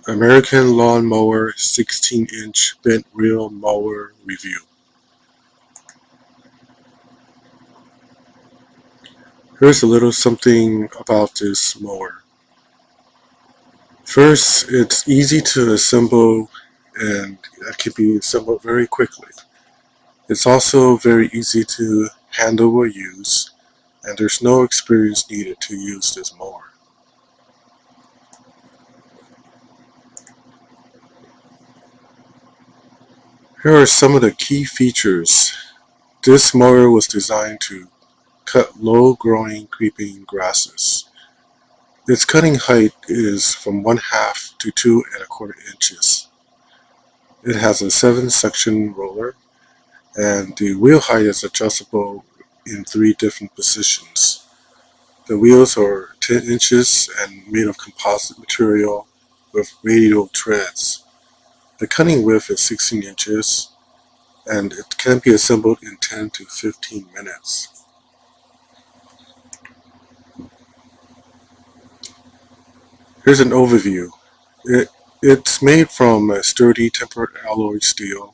American Lawn Mower 16-inch bent reel mower review. Here's a little something about this mower. First, it's easy to assemble and it can be assembled very quickly. It's also very easy to handle or use, and there's no experience needed to use this mower. Here are some of the key features. This mower was designed to cut low-growing creeping grasses. Its cutting height is from 1/2 to 2¼ inches. It has a 7-section roller, and the wheel height is adjustable in 3 different positions. The wheels are 10 inches and made of composite material with radial treads. The cutting width is 16 inches, and it can be assembled in 10 to 15 minutes. Here's an overview. It's made from a sturdy tempered alloy steel.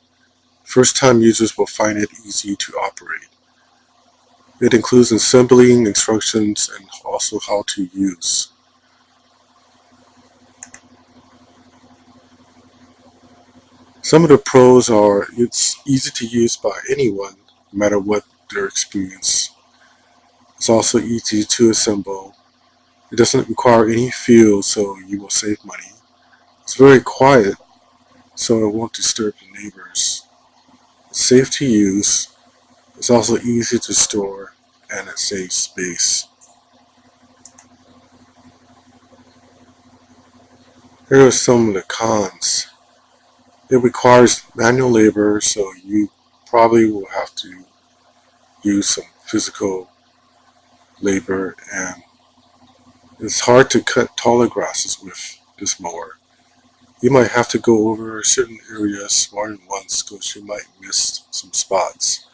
First-time users will find it easy to operate. It includes assembling instructions and also how to use. Some of the pros are it's easy to use by anyone, no matter what their experience. It's also easy to assemble. It doesn't require any fuel, so you will save money. It's very quiet, so it won't disturb the neighbors. It's safe to use. It's also easy to store, and it saves space. Here are some of the cons. It requires manual labor, so you probably will have to use some physical labor, and it's hard to cut taller grasses with this mower. You might have to go over certain areas more than once because you might miss some spots.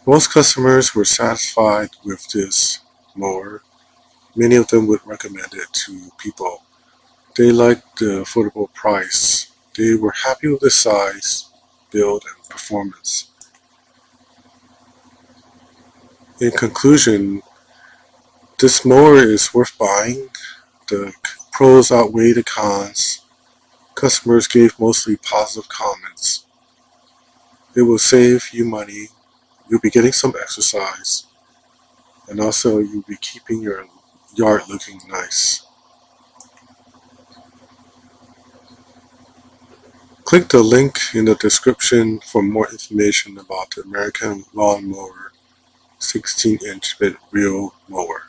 Most customers were satisfied with this mower. Many of them would recommend it to people. They liked the affordable price. They were happy with the size, build, and performance. In conclusion, this mower is worth buying. The pros outweigh the cons. Customers gave mostly positive comments. It will save you money. You'll be getting some exercise. And also you'll be keeping your yard looking nice. Click the link in the description for more information about the American Lawn Mower 16-inch bent reel mower.